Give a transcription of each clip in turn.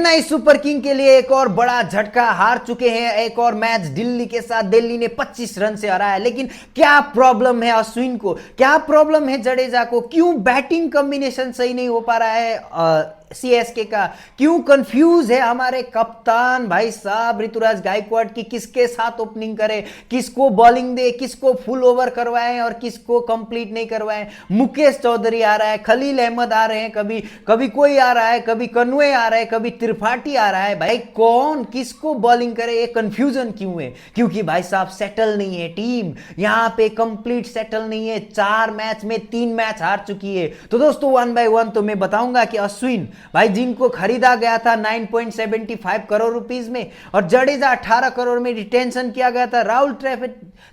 Chennai super king के लिए एक और बड़ा झटका, हार चुके हैं एक और मैच दिल्ली के साथ। दिल्ली ने 25 रन से हराया, लेकिन क्या प्रॉब्लम है अश्विन को, क्या प्रॉब्लम है जडेजा को, क्यों बैटिंग कॉम्बिनेशन सही नहीं हो पा रहा है सीएसके का, क्यों कंफ्यूज है हमारे कप्तान भाई साहब ऋतुराज गायकवाड़ की किसके साथ ओपनिंग करे, किसको बॉलिंग दे, किसको फुल ओवर करवाएं और किसको कंप्लीट नहीं करवाएं। मुकेश चौधरी आ रहा है, खलील अहमद आ रहे हैं, कभी कभी कोई आ रहा है, कभी कन्वे आ रहा है, कभी त्रिपाठी आ रहा है। भाई कौन किसको बॉलिंग करे, ये कंफ्यूजन क्यों है? क्योंकि भाई साहब सेटल नहीं है टीम, यहां पे कंप्लीट सेटल नहीं है। 4 मैच में 3 मैच हार चुकी है। तो दोस्तों 1 बाय 1 तो मैं बताऊंगा कि अश्विन भाई जिनको खरीदा गया था 9.75 करोड़ रुपीस में, और जडेजा 18 करोड़ में रिटेंशन किया गया था, राहुल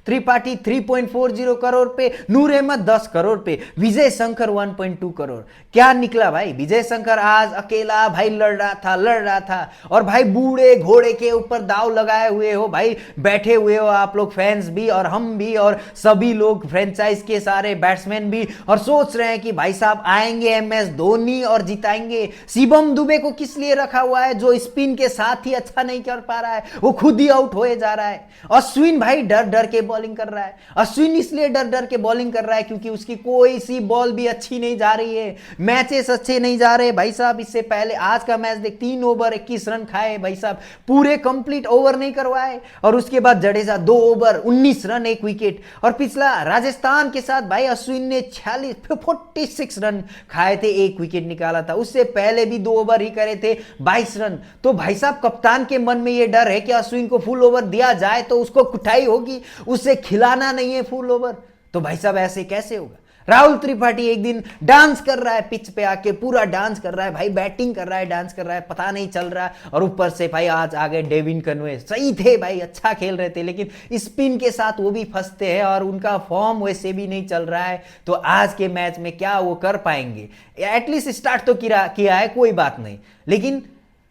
त्रिपाठी 3.40 करोड़ पे, नूर अहमद 10 करोड़ पे, विजय शंकर 1.2 करोड़। क्या निकला भाई? विजय शंकर आज अकेला भाई लड़ रहा था और भाई बूढ़े घोड़े के ऊपर दाव लगाए हुए हो भाई, बैठे हुए हो आप लोग फैंस भी और हम भी और सभी लोग फ्रेंचाइज के सारे बैट्समैन भी, और सोच रहे हैं कि भाई साहब आएंगे एमएस धोनी और जिताएंगे। शिवम दुबे को किस लिए रखा हुआ है जो स्पिन के साथ ही अच्छा नहीं कर पा रहा है, वो खुद ही आउट होए जा रहा है। अश्विन भाई डर डर के बॉलिंग कर रहा है। अश्विन इसलिए डर डर के बॉलिंग कर रहा है क्योंकि उसकी कोई सी बॉल भी अच्छी नहीं जा रही है, मैचेस अच्छे नहीं जा रहे भाई साहब। इससे पहले आज का मैच देख, 3 ओवर 21 रन खाए भाई साहब, पूरे कंप्लीट ओवर नहीं करवाए। और उसके बाद जडेजा 2 ओवर 19 रन 1 विकेट। और पिछला राजस्थान के साथ भाई अश्विन ने 46 रन खाए थे, 1 विकेट निकाला था। उससे पहले भी 2 ओवर ही करे थे, 22 रन। तो भाई साहब कप्तान के मन में यह डर है कि अश्विन को फुल ओवर दिया जाए तो उसको कुटाई होगी, उसे खिलाना नहीं है फुल ओवर। तो भाई साहब ऐसे कैसे होगा? राहुल त्रिपाठी एक दिन डांस कर रहा है पिच पे आके, पूरा डांस कर रहा है भाई, बैटिंग कर रहा है, डांस कर रहा है, पता नहीं चल रहा। और ऊपर से भाई आज आ गए डेविन कनवे, सही थे भाई, अच्छा खेल रहे थे, लेकिन स्पिन के साथ वो भी फंसते हैं और उनका फॉर्म वैसे भी नहीं चल रहा है। तो आज के मैच में क्या वो कर पाएंगे? एटलीस्ट स्टार्ट तो किया है, कोई बात नहीं, लेकिन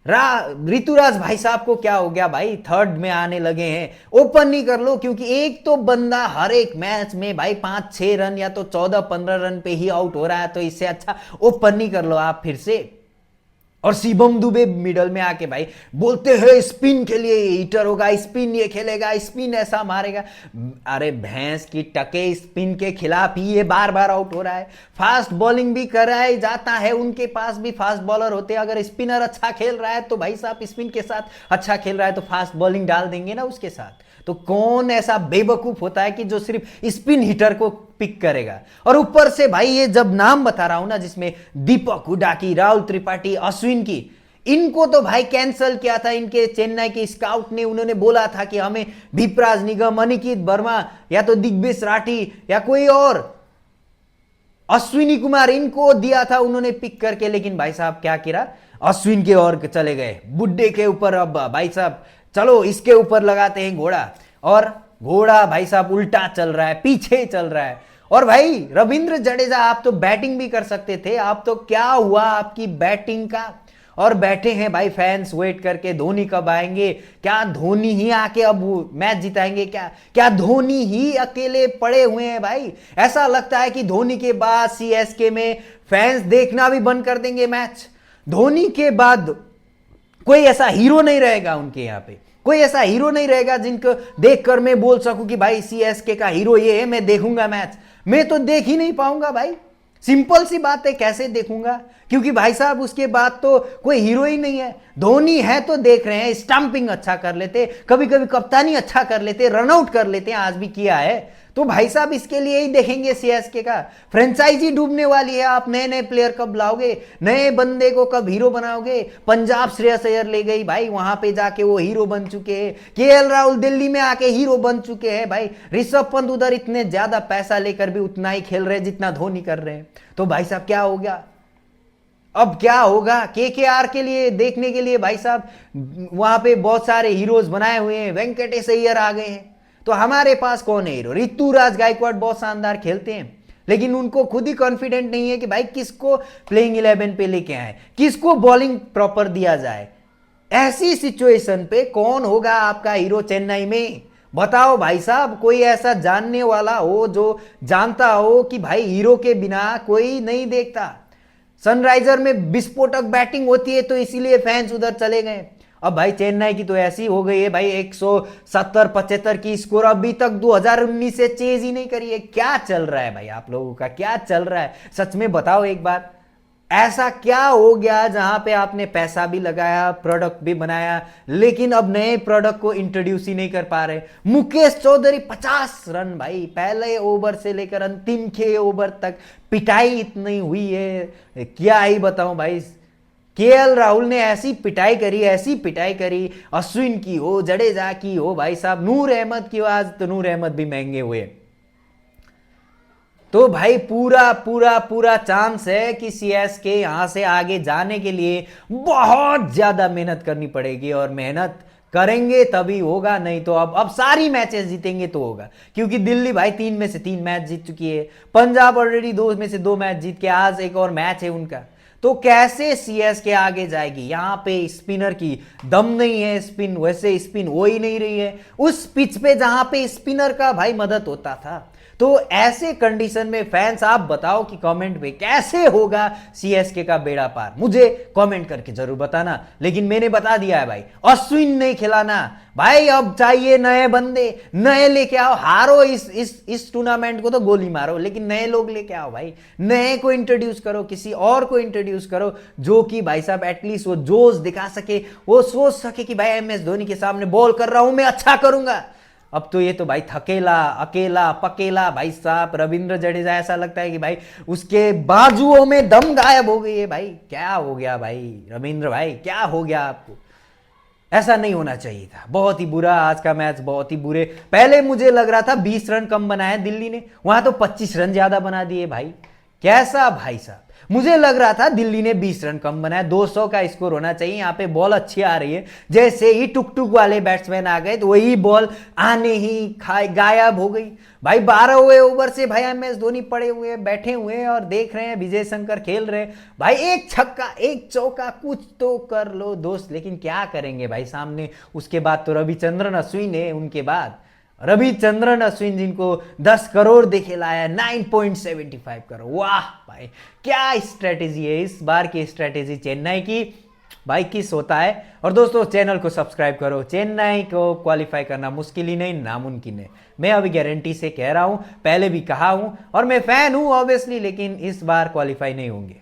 ऋतुराज भाई साहब को क्या हो गया भाई? थर्ड में आने लगे हैं, ओपन नहीं कर लो, क्योंकि एक तो बंदा हर एक मैच में भाई 5-6 रन या तो 14-15 रन पे ही आउट हो रहा है। तो इससे अच्छा ओपन नहीं कर लो आप फिर से। और शिवम दुबे मिडल में आके भाई बोलते हैं स्पिन के लिए हिटर होगा, स्पिन ये खेलेगा, स्पिन ऐसा मारेगा। अरे भैंस की टके, स्पिन के खिलाफ ही ये बार बार आउट हो रहा है। फास्ट बॉलिंग भी कराया जाता है, उनके पास भी फास्ट बॉलर होते हैं। अगर स्पिनर अच्छा खेल रहा है तो भाई साहब स्पिन के साथ अच्छा खेल रहा है तो फास्ट बॉलिंग डाल देंगे ना उसके साथ। तो कौन ऐसा बेवकूफ होता है कि जो सिर्फ स्पिन हिटर को पिक करेगा? और ऊपर से भाई ये जब नाम बता रहा हूं ना, जिसमें दीपक हुडा की, राहुल त्रिपाठी, अश्विन की, इनको तो भाई कैंसिल किया था इनके चेन्नई के स्काउट ने। उन्होंने बोला था कि हमें भिपराज निगम, अनिकेत वर्मा या तो दिग्विजय राठी या कोई और, अश्विनी कुमार, इनको दिया था उन्होंने पिक करके। लेकिन भाई साहब क्या किया? अश्विन के और चले गए, बुड्ढे के ऊपर। अब भाई साहब चलो इसके ऊपर लगाते हैं घोड़ा, और घोड़ा भाई साहब उल्टा चल रहा है, पीछे चल रहा है। और भाई रविंद्र जडेजा, आप तो बैटिंग भी कर सकते थे, आप तो क्या हुआ आपकी बैटिंग का? और बैठे हैं भाई फैंस वेट करके, धोनी कब आएंगे? क्या धोनी ही आके अब मैच जिताएंगे? क्या धोनी ही अकेले पड़े हुए हैं भाई? ऐसा लगता है कि धोनी के बाद सीएसके में फैंस देखना भी बंद कर देंगे मैच। धोनी के बाद कोई ऐसा हीरो नहीं रहेगा उनके यहाँ पे, कोई ऐसा हीरो नहीं रहेगा जिनको देखकर मैं बोल सकूं कि भाई सीएसके का हीरो ये है, मैं देखूंगा मैच। मैं तो देख ही नहीं पाऊंगा भाई, सिंपल सी बात है, कैसे देखूंगा? क्योंकि भाई साहब उसके बाद तो कोई हीरो ही नहीं है। धोनी है तो देख रहे हैं, स्टंपिंग अच्छा कर लेते, कभी कभी कप्तानी अच्छा कर लेते, रनआउट कर लेते हैं, आज भी किया है। तो भाई साहब इसके लिए ही देखेंगे सीएसके का। फ्रेंचाइजी डूबने वाली है, आप नए नए प्लेयर कब लाओगे, नए बंदे को कब हीरो बनाओगे? पंजाब श्रेयस अय्यर ले गई भाई, वहां पे जाके वो हीरो बन चुके हैं। केएल राहुल दिल्ली में आके हीरो बन चुके हैं भाई। ऋषभ पंत उधर इतने ज्यादा पैसा लेकर भी उतना ही खेल रहे हैं जितना धोनी कर रहे हैं। तो भाई साहब क्या हो गया? अब क्या होगा? केकेआर के लिए देखने के लिए भाई साहब वहां पे बहुत सारे हीरोज बनाए हुए हैं, वेंकटेश अय्यर आ गए हैं। तो हमारे पास कौन है हीरो? ऋतुराज गायकवाड़ बहुत शानदार खेलते हैं, लेकिन उनको खुद ही कॉन्फिडेंट नहीं है कि भाई किसको प्लेइंग 11 पे लेके आए, किसको बॉलिंग प्रॉपर दिया जाए। ऐसी सिचुएशन पे कौन होगा आपका हीरो चेन्नई में? बताओ भाई साहब, कोई ऐसा जानने वाला हो जो जानता हो कि भाई हीरो के बिना कोई नहीं देखता। सनराइजर में विस्फोटक बैटिंग होती है तो इसीलिए फैंस उधर चले गए। अब भाई चेन्नई की तो ऐसी हो गई है भाई, 170-75 की स्कोर अभी तक 2019 से चेज ही नहीं करी है। क्या चल रहा है भाई आप लोगों का, क्या चल रहा है सच में बताओ एक बार। ऐसा क्या हो गया जहां पे आपने पैसा भी लगाया, प्रोडक्ट भी बनाया, लेकिन अब नए प्रोडक्ट को इंट्रोड्यूस ही नहीं कर पा रहे। मुकेश चौधरी 50 रन भाई, पहले ओवर से लेकर अंतिम 6 ओवर तक पिटाई इतनी हुई है, क्या ही बताऊं भाई। केएल राहुल ने ऐसी पिटाई करी, ऐसी पिटाई करी, अश्विन की हो, जडेजा की हो, भाई साहब नूर अहमद की, आज तो नूर अहमद भी महंगे हुए। तो भाई पूरा पूरा पूरा चांस है कि सीएसके यहां से आगे जाने के लिए बहुत ज्यादा मेहनत करनी पड़ेगी, और मेहनत करेंगे तभी होगा, नहीं तो अब सारी मैचेस जीतेंगे तो होगा। क्योंकि दिल्ली भाई 3 में से 3 मैच जीत चुकी है, पंजाब ऑलरेडी 2 में से 2 मैच जीत के, आज एक और मैच है उनका। तो कैसे सीएसके आगे जाएगी? यहां पे स्पिनर की दम नहीं है, स्पिन वैसे स्पिन हो ही नहीं रही है उस पिच पे जहां पे स्पिनर का भाई मदद होता था। तो ऐसे कंडीशन में फैंस आप बताओ कि कमेंट पे कैसे होगा सीएसके का बेड़ा पार, मुझे कमेंट करके जरूर बताना। लेकिन मैंने बता दिया है भाई, अश्विन नहीं खिलाना भाई, अब चाहिए नए बंदे, नए लेके आओ। हारो इस टूर्नामेंट को तो गोली मारो, लेकिन नए लोग लेके आओ भाई, नए को इंट्रोड्यूस करो, किसी और को इंट्रोड्यूस करो जो कि भाई साहब एटलीस्ट वो जोश दिखा सके, वो सोच सके कि भाई एमएस धोनी के सामने बॉल कर रहा हूं मैं, अच्छा करूंगा। अब तो ये तो भाई थकेला, अकेला पकेला भाई साहब रविंद्र जडेजा, ऐसा लगता है कि भाई उसके बाजुओं में दम गायब हो गई है। भाई क्या हो गया भाई रविंद्र भाई, क्या हो गया आपको? ऐसा नहीं होना चाहिए था, बहुत ही बुरा आज का मैच, बहुत ही बुरे। पहले मुझे लग रहा था 20 रन कम बनाए दिल्ली ने, वहां तो 25 रन ज्यादा बना दिए भाई। कैसा भाई साहब, मुझे लग रहा था दिल्ली ने 20 रन कम बनाया, 200 का स्कोर होना चाहिए। यहां पे बॉल अच्छी आ रही है, जैसे ही टुक टुक वाले बैट्समैन आ गए तो वही बॉल आने ही गायब हो गई भाई। 12वें ओवर से भाई एमएस धोनी पड़े हुए बैठे हुए और देख रहे हैं विजय शंकर खेल रहे हैं भाई, एक छक्का एक चौका कुछ तो कर लो दोस्त, लेकिन क्या करेंगे भाई सामने। उसके बाद तो रविचंद्रन अश्विन है, उनके बाद रविचंद्रन अश्विन जिनको 10 करोड़ देखे लाया, 9.75 करोड़। वाह भाई क्या स्ट्रेटेजी है इस बार की, स्ट्रेटेजी चेन्नई की भाई किस होता है। और दोस्तों चैनल को सब्सक्राइब करो, चेन्नई को क्वालिफाई करना मुश्किल ही नहीं नामुमकिन है, मैं अभी गारंटी से कह रहा हूं, पहले भी कहा हूं, और मैं फैन हूं ऑब्वियसली, लेकिन इस बार क्वालिफाई नहीं होंगे।